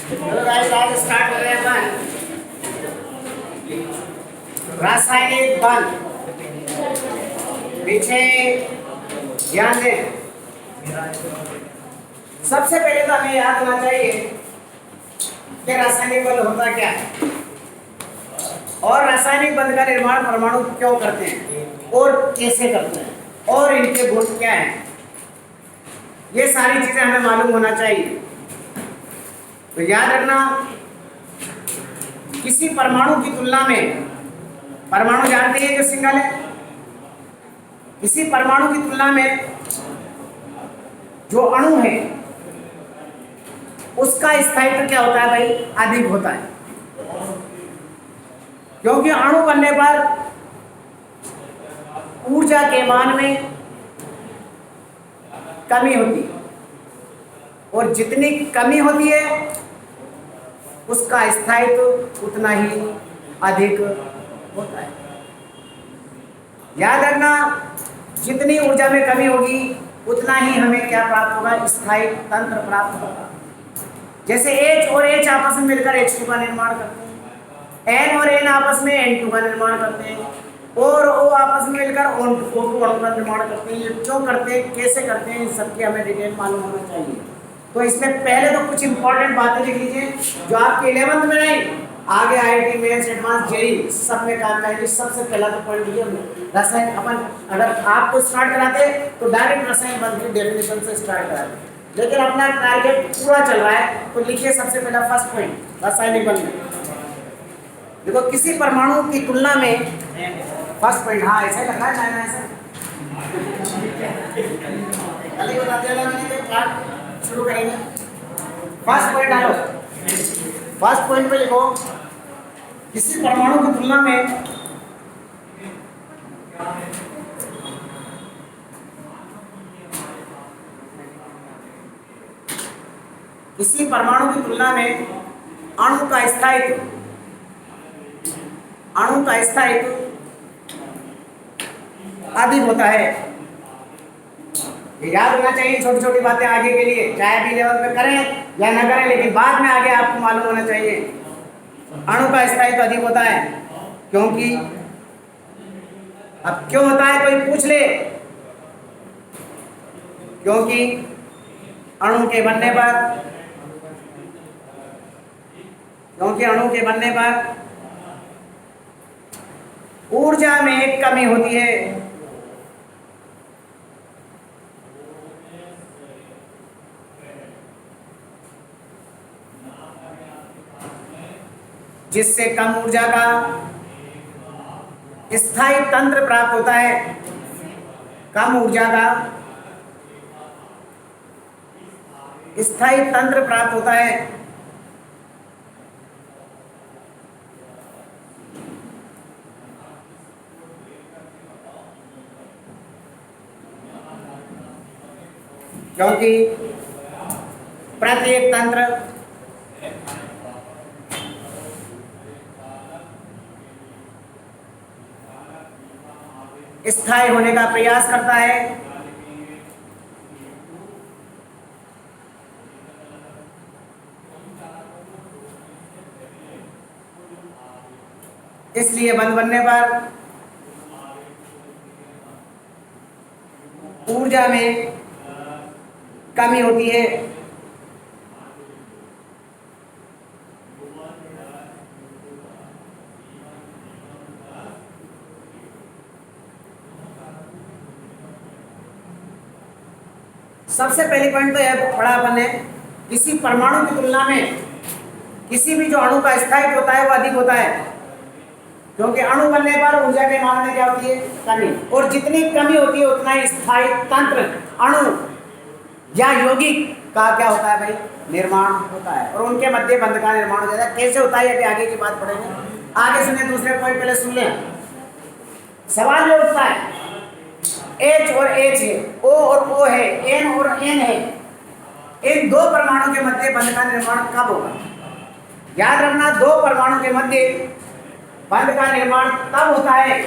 चलो गाइस आज स्टार्ट कर रहे हैं अपन रासायनिक बंध। पीछे ध्यान दें। सबसे पहले तो हमें याद होना चाहिए कि रासायनिक बंध होता क्या है और रासायनिक बंध का निर्माण परमाणु क्यों करते हैं और कैसे करते हैं और इनके गुण क्या हैं। ये सारी चीजें हमें मालूम होना चाहिए। तो याद रखना, किसी परमाणु की तुलना में, परमाणु जानते हैं जो सिंगल है, किसी परमाणु की तुलना में जो अणु है उसका स्थायित्व क्या होता है भाई, अधिक होता है। क्योंकि अणु बनने पर ऊर्जा के मान में कमी होती है और जितनी कमी होती है उसका स्थायित्व उतना ही अधिक होता है। याद रखना, जितनी ऊर्जा में कमी होगी उतना ही हमें क्या प्राप्त होगा, स्थायी तंत्र प्राप्त होगा। जैसे H और H आपस में मिलकर H2 का निर्माण करते हैं, N और N आपस में N2 का निर्माण करते हैं और O आपस में मिलकर O2 अणु का निर्माण करते हैं। ये क्यों करते हैं, कैसे करते हैं, इन सबकी हमें डिटेल मालूम होना चाहिए। तो इसमें पहले तो कुछ इंपॉर्टेंट बातें लिख लीजिए जो आपके 11th में नहीं, आगे IIT मेंस एडवांस जेईई सब में काम आएगी। सबसे पहला तो पॉइंट ये रसायन, अपन अगर आपको स्टार्ट कराते तो डायरेक्ट रसायन बंध की डेफिनेशन से स्टार्ट कराते, लेकिन अपना टारगेट पूरा चल रहा है तो लिखिए सबसे पहला फर्स्ट पॉइंट रासायनिक बंध। देखो, किसी परमाणु की तुलना में फर्स्ट पॉइंट, हाँ ऐसा ही लगा है ना, ऐसा अभी बता दिया मैंने, पार्ट शुरू करेंगे। फर्स्ट पॉइंट डालो, फर्स्ट पॉइंट पे लिखो, किसी परमाणु की तुलना में किसी परमाणु की तुलना में अणु का स्थायित्व अधिक होता है। ये याद होना चाहिए, छोटी छोटी बातें आगे के लिए, चाहे भी लेवल पे करें या ना करें, लेकिन बाद में आगे आपको मालूम होना चाहिए। अणु का स्थायित्व अधिक होता है क्योंकि, अब क्यों होता है कोई पूछ ले, क्योंकि अणु के बनने पर ऊर्जा में कमी होती है। जिससे कम ऊर्जा का स्थायी तंत्र प्राप्त होता है। कम ऊर्जा का स्थायी तंत्र प्राप्त होता है। क्योंकि प्रत्येक तंत्र स्थायी होने का प्रयास करता है। इसलिए बंध बनने पर ऊर्जा में कमी होती है। सबसे पहली पॉइंट तो यह पढ़ा अपन ने, किसी परमाणु की तुलना में किसी भी जो अणु का स्थायित्व होता है वो अधिक होता है, क्योंकि अणु बनने पर ऊर्जा के मान में क्या होती है, कमी, और जितनी कमी होती है उतना ही स्थायी तंत्र अणु या यौगिक का क्या होता है भाई, निर्माण होता है और उनके मध्य बंध का निर्माण हो जाता है। कैसे होता है अभी आगे की बात पढ़ेंगे। आगे सुनिए, दूसरे पॉइंट पहले सुन लें। सवाल ये उठता है, H और H है, O और O है, N और N है, इन दो परमाणु के मध्य बंध का निर्माण कब होगा। याद रखना, दो परमाणु के मध्य बंध का निर्माण तब होता है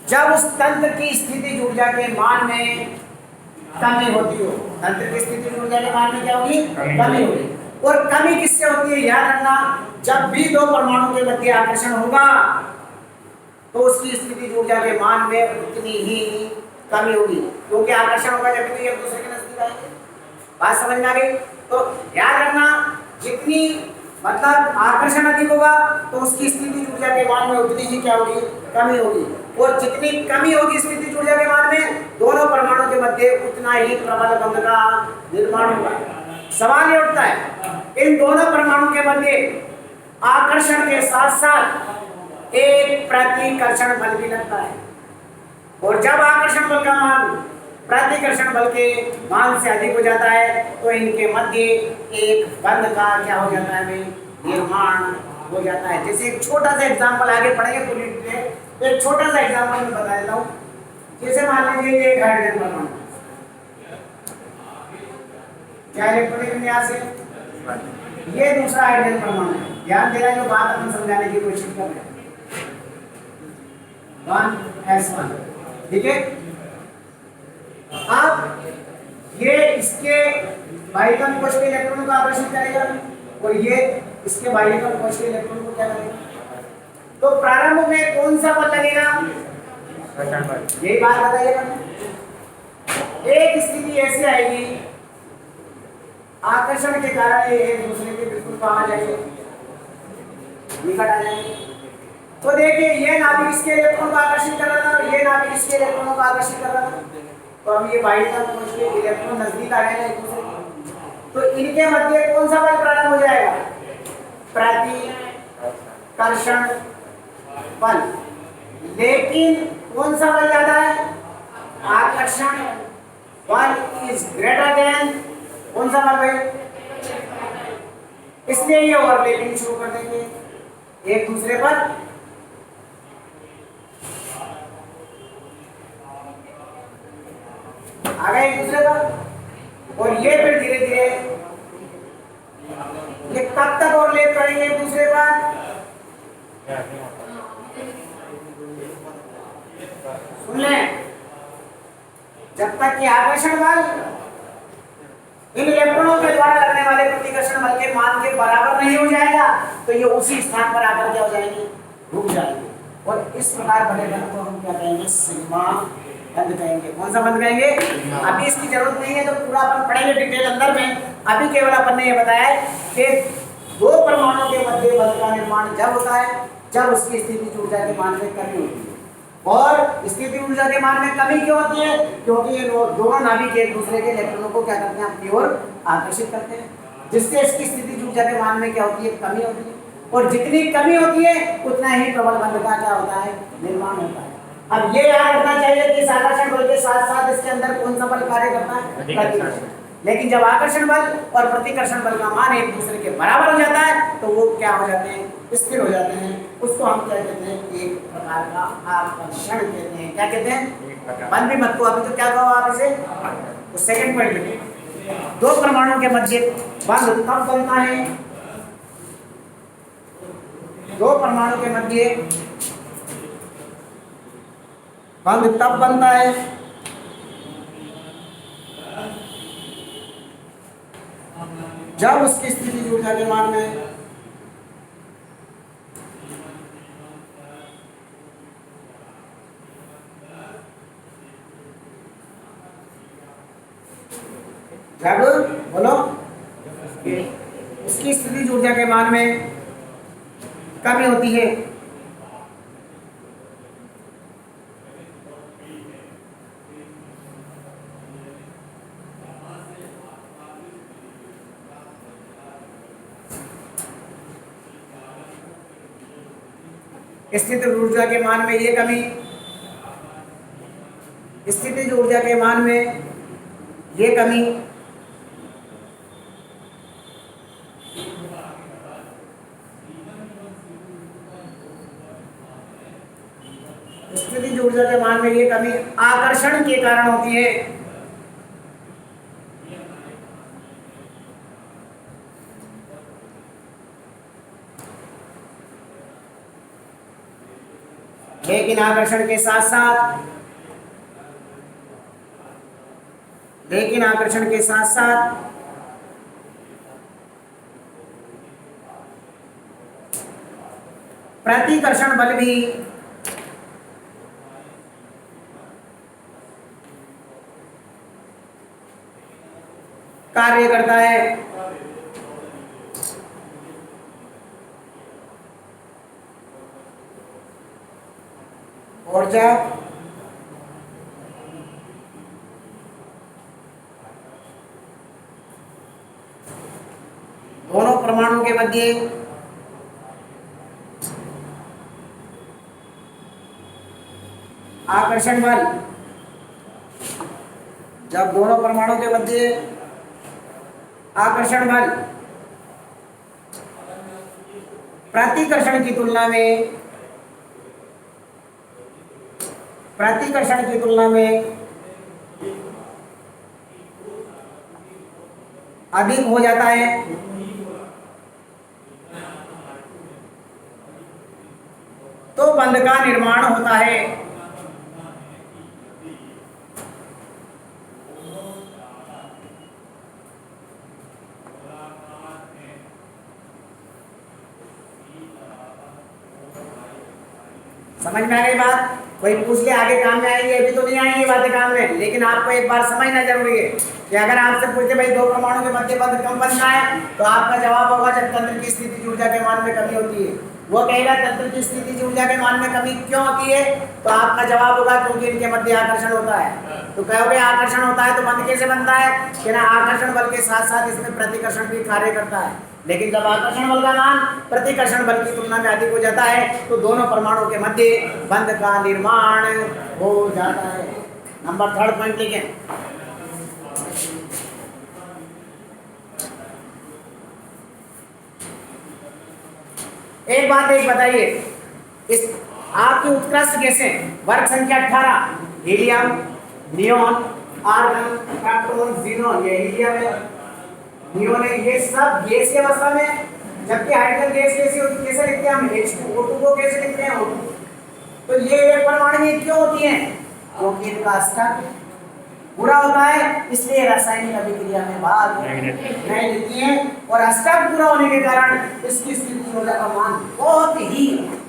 जब उस तंत्र की स्थिति ऊर्जा के मान में कमी होती हो। तंत्र की स्थिति ऊर्जा के मान में क्या होगी, कमी होगी। और कमी किससे होती है? याद रखना, जब भी दो परमाणु के मध्य आकर्षण होगा तो उसकी स्थिति ऊर्जा के मान में उतनी ही कमी होगी, क्योंकि आकर्षण होगा जब भी एक दूसरे के नजदीक आएंगे। बात समझ में आ गई? तो याद रखना, जितनी मतलब आकर्षण अधिक होगा तो उसकी स्थिति ऊर्जा के मान में उतनी ही क्या होगी? कमी होगी। और जितनी कमी होगी स्थिति ऊर्जा के मान में, दोनों परमाणु के मध्य उतना ही प्रबल बंध का निर्माण होगा। सवाल ये उठता है, इन दोनों परमाणु के मध्य आकर्षण के साथ साथ एक प्रतिकर्षण बल भी लगता है, और जब आकर्षण बल का मान प्रतिकर्षण बल के मान से अधिक हो जाता है तो इनके मध्य एक बंध का क्या हो जाता है? निर्माण हो जाता है। जैसे एक छोटा सा एग्जांपल आगे पढ़ेंगे पूरी डिटेल, तो एक छोटा सा एग्जांपल मैं बता देता हूँ। जैसे मान लीजिए ये एक हाइड्रोजन परमाणु, क्या इलेक्ट्रॉनिक विन्यास है? ये दूसरा हाइड्रोजन परमाणु है। ध्यान देना, जो बात अपन समझाने की कोशिश कर रहे हैं। 1s1, ठीक है। अब ये इसके बाह्यतम कोश के इलेक्ट्रॉन को आकर्षित करेगा और ये इसके बाह्यतम कोश के इलेक्ट्रॉन को क्या करेगा? तो प्रारंभ में कौन सा बल लगेगा? यही बात बताइएगा। एक स्थिति ऐसी आएगी, आकर्षण के कारण ये एक दूसरे के बिल्कुल पास आ जाएंगे, निकट आ जाएंगे। तो देखिए, ये नाभिक इसके इलेक्ट्रॉन को आकर्षित कर रहा था और ये नाभिक इसके इलेक्ट्रॉनों को आकर्षित कर रहा था। तो अब ये बाह्यतम कोश के इलेक्ट्रॉन नजदीक आ गए एक दूसरे के, तो इनके मध्य कौन सा बल प्रारंभ हो जाएगा? प्रतिकर्षण बल। लेकिन कौन सा बल ज्यादा है? आकर्षण बल इज ग्रेटर देन कौन सा बल भाई? इसलिए ये ओवरलैपिंग शुरू कर देंगे एक दूसरे पर। आ गए एक दूसरे पर, और ये फिर धीरे धीरे ये कब तक ओवरलैप करेंगे एक दूसरे पर? सुन लें, जब तक कि आकर्षण बल इन इलेक्ट्रॉनों के द्वारा लगने वाले प्रतिकर्षण बल के मान के बराबर नहीं हो जाएगा तो ये उसी स्थान पर आकर क्या हो जाएंगे? रुक जाएंगे। और इस प्रकार बने बल को हम क्या कहेंगे? सिग्मा बंध कहेंगे। कौन सा बंध कहेंगे? अभी इसकी जरूरत नहीं है, तो पूरा अपन पढ़ेंगे डिटेल अंदर में। अभी केवल अपन ने ये बताया कि दो परमाणुओं के मध्य बल का निर्माण जब होता है जब उसकी स्थिति ऊर्जा के मान में कमी होती है। और स्थिति ऊर्जा के मान में कमी क्यों होती है? क्योंकि ये दोनों नाभिक एक दूसरे के इलेक्ट्रॉनों को क्या करते हैं? अपनी ओर आकर्षित करते हैं, जिससे इसकी स्थिति ऊर्जा के मान में क्या होती है? कमी होती है। और जितनी कमी होती है उतना ही प्रबल बंध का क्या होता है? निर्माण होता है। अब ये याद रखना चाहिए कि इस आकर्षण बल के साथ साथ इसके अंदर कौन सा बल कार्य करता है? प्रतिकर्षण। लेकिन जब आकर्षण बल और प्रतिकर्षण बल का मान एक दूसरे के बराबर हो जाता है तो वो क्या हो जाते हैं? स्थिर हो जाते हैं। उसको हम क्या कहते हैं? एक प्रकार का आकर्षण कहते हैं। क्या कहते हैं? बल भी मत को अभी तो क्या कहो आप इसे? तो सेकंड पॉइंट में दो परमाणुओं के मध्य बंध कब बनता है? दो परमाणु के मध्य बंध तब बनता है जब उसकी स्थिति ऊर्जा के मान में जब बोलो उसकी स्थिति ऊर्जा के मान में कमी होती है। स्थिति ऊर्जा के मान में ये कमी, स्थिति ऊर्जा के मान में ये कमी स्थिति ऊर्जा के मान में ये कमी आकर्षण के कारण होती है। लेकिन आकर्षण के साथ साथ प्रतिकर्षण बल भी कार्य करता है। और जब दोनों परमाणु के मध्य आकर्षण बल, जब दोनों परमाणु के मध्य आकर्षण बल प्रतिकर्षण की तुलना में अधिक हो जाता है, तो बंध का निर्माण होता है। समझ में आ गई बात? कोई पूछ ले आगे काम में आएंगे, अभी तो नहीं आएंगे बातें काम में, लेकिन आपको एक बार समझना जरूरी है कि अगर आपसे पूछे भाई दो परमाणु के मध्य बंध कम बनता है, तो आपका जवाब होगा जब तंत्र की स्थिति ऊर्जा के मान में कमी होती है। वो कहेगा तंत्र की स्थिति ऊर्जा के मान में कमी क्यों होती है, तो आपका जवाब होगा क्योंकि इनके मध्य आकर्षण होता है। तो कहोगे आकर्षण होता है तो बंध कैसे बनता है कि ना आकर्षण बल के साथ साथ इसमें प्रतिकर्षण भी कार्य करता है। लेकिन जब आकर्षण बल का मान प्रतिकर्षण बल की तुलना में अधिक हो जाता है, तो दोनों परमाणु के मध्य बंध का निर्माण हो जाता है। नंबर 3 पॉइंट लिखें। एक बात एक बताइए, इस आपकी उत्कृष्ट गैसें वर्ग संख्या 18 हीलियम, नियोन, आर्गन, कैप्टोन, ज़ीनोन, ये हीलियम है, नियोन है, ये सब गैस की अवस्था में, जबकि हाइड्रोजन गैस कैसी होती है, कैसे लिखते हैं हम H2O2 को कैसे लिखते हैं O2। तो ये एक परमाणु में क्यों होती हैं, क्योंकि इनका अष्टक पूरा होता है, इसलिए रासायनिक अभिक्रिया में भाग नहीं लेती हैं, और अष्टक पूरा होने के कारण इसकी स्थिति ऊर्जा का मान बहुत ही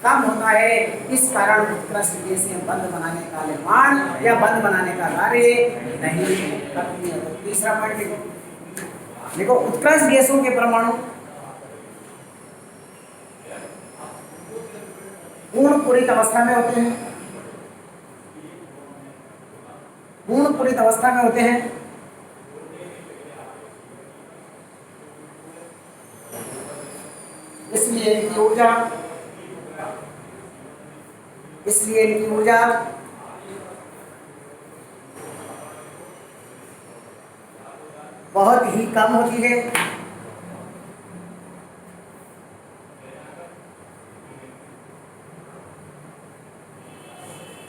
कम होता है। इस कारण उत्कृष्ट गैसें बंध बनाने का निर्माण या बंध बनाने का कार्य नहीं करती है। तो तीसरा पॉइंट देखो, उत्कृष्ट गैसों के परमाणु पूर्ण पूरित अवस्था में होते हैं, पूर्ण पूरित अवस्था में होते हैं, इसलिए इनकी ऊर्जा बहुत ही कम होती है।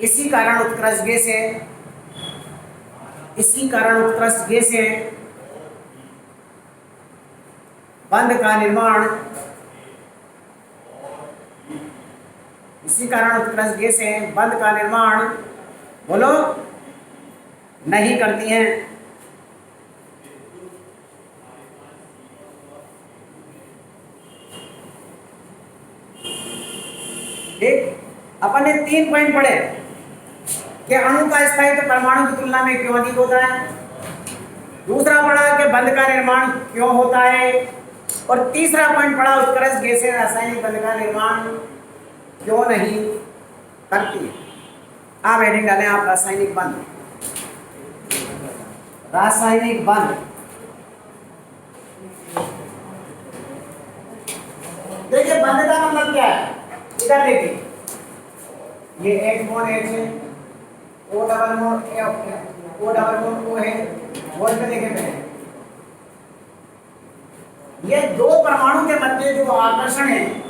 इसी कारण उत्कृष्ट गैसें बंध का निर्माण बोलो नहीं करती हैं। ठीक, अपन ने 3 पॉइंट पढ़े कि अणु का स्थायित्व परमाणु की तुलना में क्यों अधिक होता है, दूसरा पढ़ा कि बंध का निर्माण क्यों होता है, और तीसरा पॉइंट पढ़ा उत्कृष्ट गैसें रासायनिक बंध का निर्माण क्यों नहीं करती। आप हेडिंग डालें आप रासायनिक बंध। देखिए बंध का मतलब क्या है, इधर देखिए, ये H बॉन्ड H है, O डबल बॉन्ड O है, वोल्ट पे देखें पहले, ये दो परमाणु के मध्य जो आकर्षण है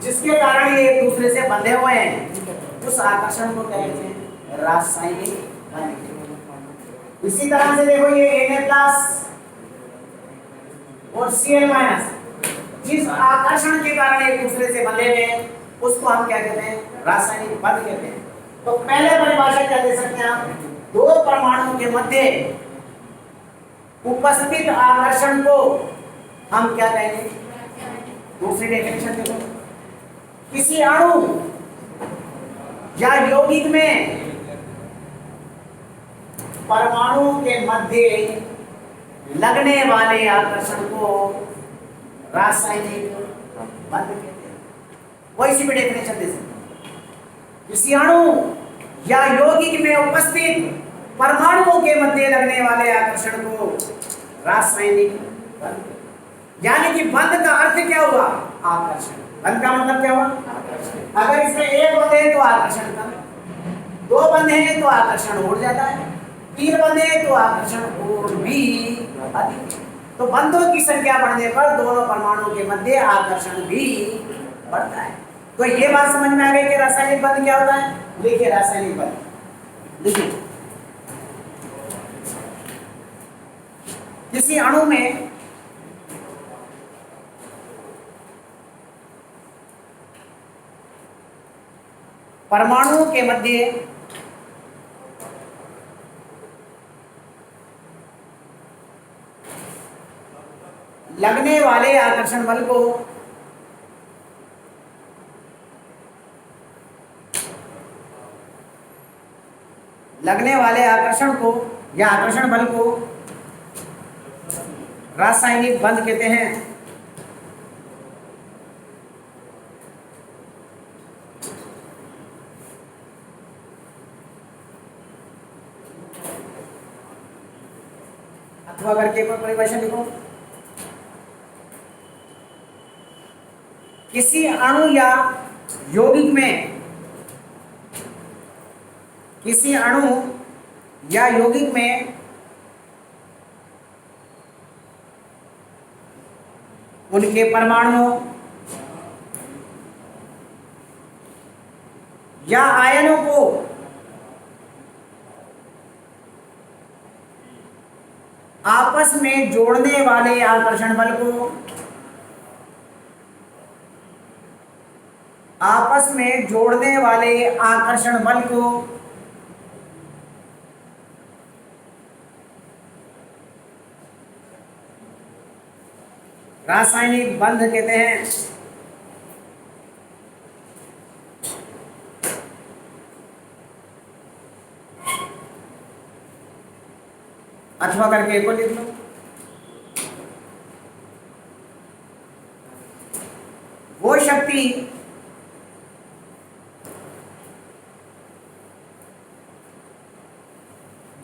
जिसके कारण ये एक दूसरे से बंधे हुए हैं, उस आकर्षण को कहते हैं रासायनिक बंध। इसी तरह से देखो ये Na+ और Cl-, जिस आकर्षण के कारण एक दूसरे से बंधे हुए हैं उसको हम क्या कहते हैं, रासायनिक बंध कहते हैं। तो पहले परिभाषा क्या दे सकते हैं आप, दो परमाणु के मध्य उपस्थित आकर्षण को हम क्या कहेंगे, दूसरी डेफिनेशन देखो, किसी अणु या यौगिक में परमाणुओं के मध्य लगने वाले आकर्षण को रासायनिक बंध कहते हैं। वो इसी पे डेफिनेशन दे सकते। किसी अणु या यौगिक में उपस्थित परमाणुओं के मध्य लगने वाले आकर्षण को रासायनिक बंध, यानी कि बंध का अर्थ क्या हुआ? आकर्षण। बंध का मतलब क्या हुआ? आकर्षण। अगर इसमें एक बंध है तो आकर्षण कम, दो बंध है तो आकर्षण बढ़ जाता है, तीन बंध है तो आकर्षण और भी अधिक। तो बंधों की संख्या बढ़ने पर दोनों परमाणुओं के मध्य आकर्षण भी बढ़ता है। तो ये बात समझ में आ गई कि रासायनिक बंध क्या होता है? लिखिए रासायनिक बंध। लिखिए किसी अणु में परमाणुओं के मध्य लगने वाले आकर्षण बल को या आकर्षण बल को रासायनिक बंध कहते हैं। अथवा करके कोई परिभाषा लिखो। किसी अणु या यौगिक में उनके परमाणुओं या आयनों को आपस में जोड़ने वाले आकर्षण बल को रासायनिक बंध कहते हैं। अथवा करके को लिख लो। वो शक्ति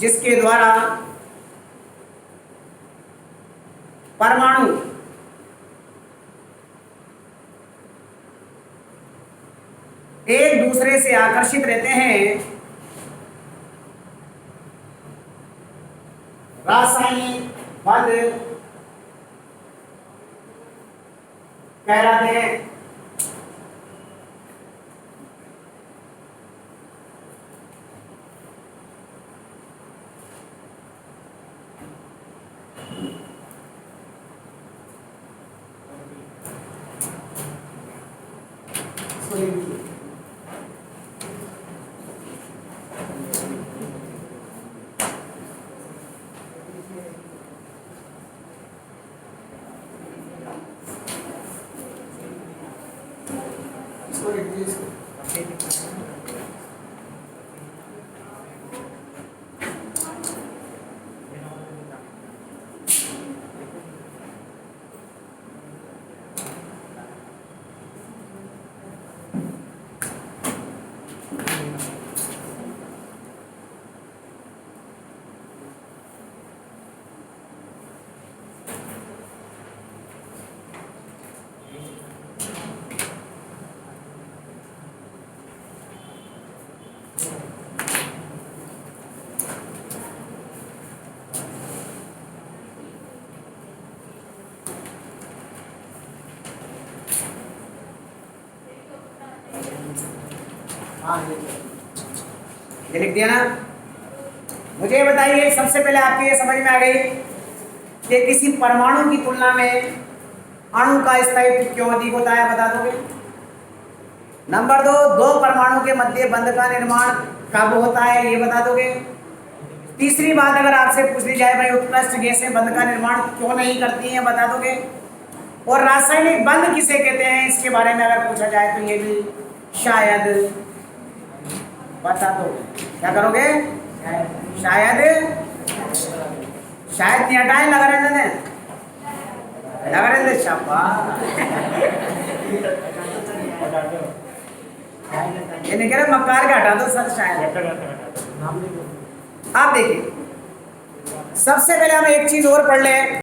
जिसके द्वारा परमाणु एक दूसरे से आकर्षित रहते हैं, रासायनिक बंध कहलाते हैं। ये लिख दिया ना। मुझे बताइए सबसे पहले आपके ये समझ में आ गई कि किसी परमाणु की तुलना में अणु का स्थायित्व क्यों अधिक होता है, बता दोगे? नंबर दो परमाणु के मध्य बंध का निर्माण कब होता है, ये बता दोगे? तीसरी बात अगर आपसे पूछ ली जाए भाई उत्कृष्ट गैसें बंध का निर्माण क्यों नहीं करती हैं, बता दोगे? और रासायनिक बंध किसे कहते हैं, इसके बारे में अगर पूछा जाए तो ये भी शायद बता दो। क्या करोगे? शायद शायद नहीं हटाए, लगा रहने दें, लगा रहने दें। शाबाश। ये नहीं कह रहे मक्कार का हटा दो सर, शायद। आप देखिए, सबसे पहले हम एक चीज और पढ़ ले।